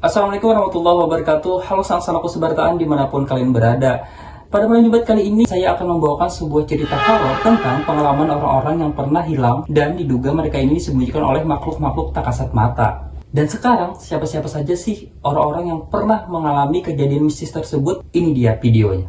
Assalamualaikum warahmatullahi wabarakatuh. Halo sang-sang sebartaan dimanapun kalian berada. Pada malam Jumat kali ini saya akan membawakan sebuah cerita horor tentang pengalaman orang-orang yang pernah hilang dan diduga mereka ini disembunyikan oleh makhluk-makhluk tak kasat mata. Dan sekarang siapa-siapa saja sih orang-orang yang pernah mengalami kejadian mistis tersebut? Ini dia videonya.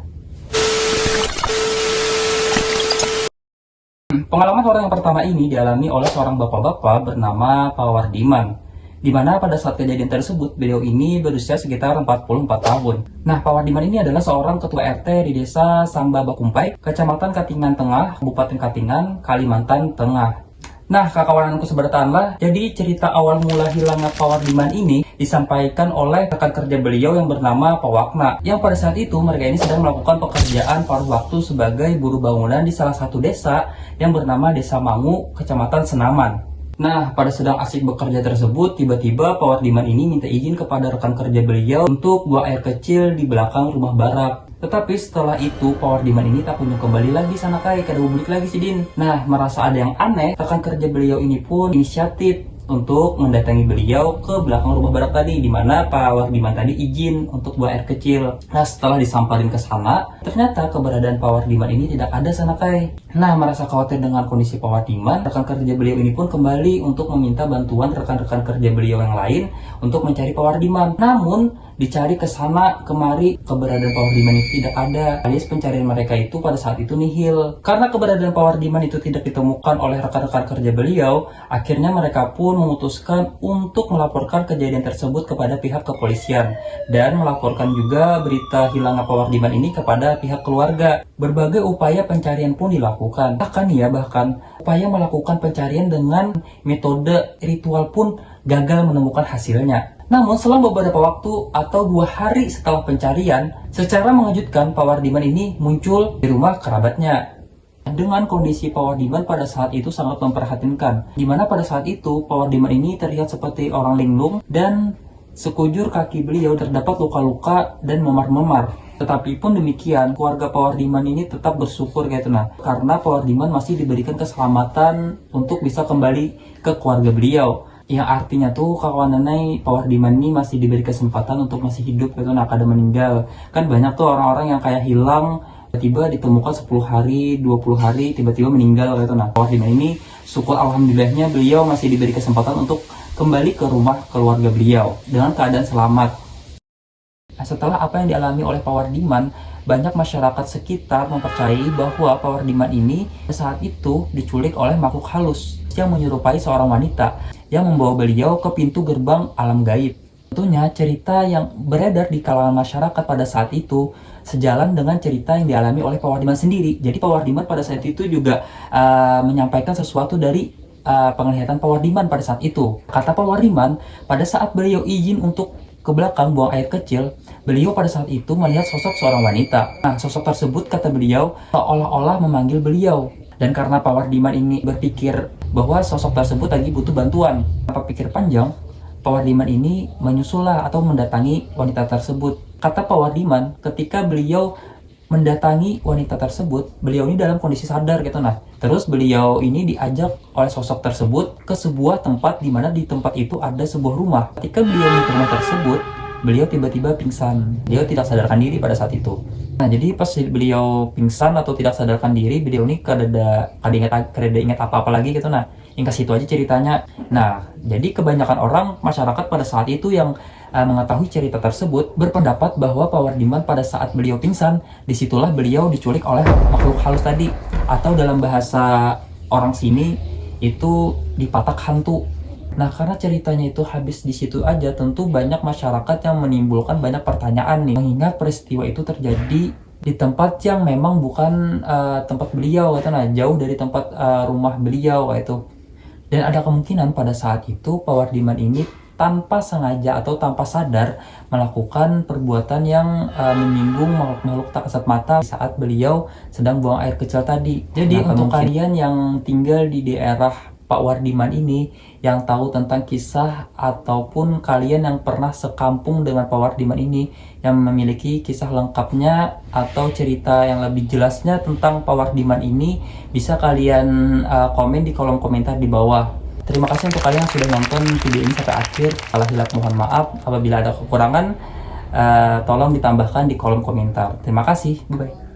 Pengalaman orang yang pertama ini dialami oleh seorang bapak-bapak bernama Pak Wardiman, di mana pada saat kejadian tersebut beliau ini berusia sekitar 44 tahun. Nah, Pak Wardiman ini adalah seorang ketua RT di desa Samba Bakumpai, Kecamatan Katingan Tengah, Kabupaten Katingan, Kalimantan Tengah. Nah, kawan-kawanku sebertaan lah, jadi cerita awal mula hilangnya Pak Wardiman ini disampaikan oleh rekan kerja beliau yang bernama Pak Wakna, yang pada saat itu mereka ini sedang melakukan pekerjaan paruh waktu sebagai buruh bangunan di salah satu desa yang bernama Desa Mangu, Kecamatan Senaman. Nah, pada sedang asik bekerja tersebut, tiba-tiba Pak Wardiman ini minta izin kepada rekan kerja beliau untuk buang air kecil di belakang rumah barak. Tetapi setelah itu, Pak Wardiman ini tak kunjung kembali lagi sana kai, kada publik lagi si Din. Nah, merasa ada yang aneh, rekan kerja beliau ini pun inisiatif untuk mendatangi beliau ke belakang rumah barak tadi, di mana Pak Wardiman tadi izin untuk buang air kecil. Nah, setelah disamperin ke sana, ternyata keberadaan Pak Wardiman ini tidak ada sana kai. Nah, merasa khawatir dengan kondisi Pak Wardiman, rekan kerja beliau ini pun kembali untuk meminta bantuan rekan-rekan kerja beliau yang lain untuk mencari Pak Wardiman. Namun, dicari ke sana kemari, keberadaan Pak Wardiman itu tidak ada, alias pencarian mereka itu pada saat itu nihil. Karena keberadaan Pak Wardiman itu tidak ditemukan oleh rekan-rekan kerja beliau, akhirnya mereka pun memutuskan untuk melaporkan kejadian tersebut kepada pihak kepolisian dan melaporkan juga berita hilangnya Pak Wardiman ini kepada pihak keluarga. Berbagai upaya pencarian pun dilakukan. Bahkan upaya melakukan pencarian dengan metode ritual pun gagal menemukan hasilnya. Namun selang beberapa waktu atau 2 hari setelah pencarian, secara mengejutkan Pak Wardiman ini muncul di rumah kerabatnya. Dengan kondisi Pak Wardiman pada saat itu sangat memprihatinkan, di mana pada saat itu Pak Wardiman ini terlihat seperti orang linglung dan sekujur kaki beliau terdapat luka-luka dan memar-memar. Tetapi pun demikian, keluarga Pak Wardiman ini tetap bersyukur karena Pak Wardiman masih diberikan keselamatan untuk bisa kembali ke keluarga beliau. Yang artinya tuh kawan nenek Pak Wardiman ini masih diberi kesempatan untuk masih hidup kada meninggal. Kan banyak tuh orang-orang yang kayak hilang tiba-tiba ditemukan 10 hari, 20 hari tiba-tiba meninggal Nah, Pak Wardiman ini syukur alhamdulillahnya beliau masih diberi kesempatan untuk kembali ke rumah keluarga beliau dengan keadaan selamat. Nah, setelah apa yang dialami oleh Pak Wardiman, banyak masyarakat sekitar mempercayai bahwa Pak Wardiman ini saat itu diculik oleh makhluk halus yang menyerupai seorang wanita yang membawa beliau ke pintu gerbang alam gaib. Tentunya cerita yang beredar di kalangan masyarakat pada saat itu sejalan dengan cerita yang dialami oleh Pak Wardiman sendiri. Jadi Pak Wardiman pada saat itu juga menyampaikan sesuatu dari penglihatan Pak Wardiman pada saat itu. Kata Pak Wardiman, pada saat beliau izin untuk ke belakang buang air kecil, beliau pada saat itu melihat sosok seorang wanita. Nah, sosok tersebut kata beliau seolah-olah memanggil beliau. Dan karena Pak Wardiman ini berpikir bahwa sosok tersebut lagi butuh bantuan, tanpa pikir panjang, Pak Wardiman ini menyusullah atau mendatangi wanita tersebut. Kata Pak Wardiman, ketika beliau mendatangi wanita tersebut, beliau ini dalam kondisi sadar Nah, terus beliau ini diajak oleh sosok tersebut ke sebuah tempat, di mana di tempat itu ada sebuah rumah. Ketika beliau di rumah tersebut, beliau tiba-tiba pingsan. Beliau tidak sadarkan diri pada saat itu. Nah, jadi pas beliau pingsan atau tidak sadarkan diri, beliau ini kada ingat apa-apa lagi Nah, yang ke situ aja ceritanya. Nah, jadi kebanyakan orang masyarakat pada saat itu yang mengetahui cerita tersebut berpendapat bahwa Pak Wardiman pada saat beliau pingsan, disitulah beliau diculik oleh makhluk halus tadi, atau dalam bahasa orang sini itu dipatak hantu. Nah, karena ceritanya itu habis di situ aja, tentu banyak masyarakat yang menimbulkan banyak pertanyaan nih, mengingat peristiwa itu terjadi di tempat yang memang bukan tempat beliau jauh dari tempat rumah beliau Dan ada kemungkinan pada saat itu Pak Wardiman ini tanpa sengaja atau tanpa sadar melakukan perbuatan yang menyinggung makhluk-makhluk tak kasat mata saat beliau sedang buang air kecil tadi. Jadi untuk kalian yang tinggal di daerah Pak Wardiman ini, yang tahu tentang kisah ataupun kalian yang pernah sekampung dengan Pak Wardiman ini, yang memiliki kisah lengkapnya atau cerita yang lebih jelasnya tentang Pak Wardiman ini, bisa kalian komen di kolom komentar di bawah. Terima kasih untuk kalian yang sudah nonton video ini sampai akhir. Kalau hilap mohon maaf. Apabila ada kekurangan, tolong ditambahkan di kolom komentar. Terima kasih. Bye-bye.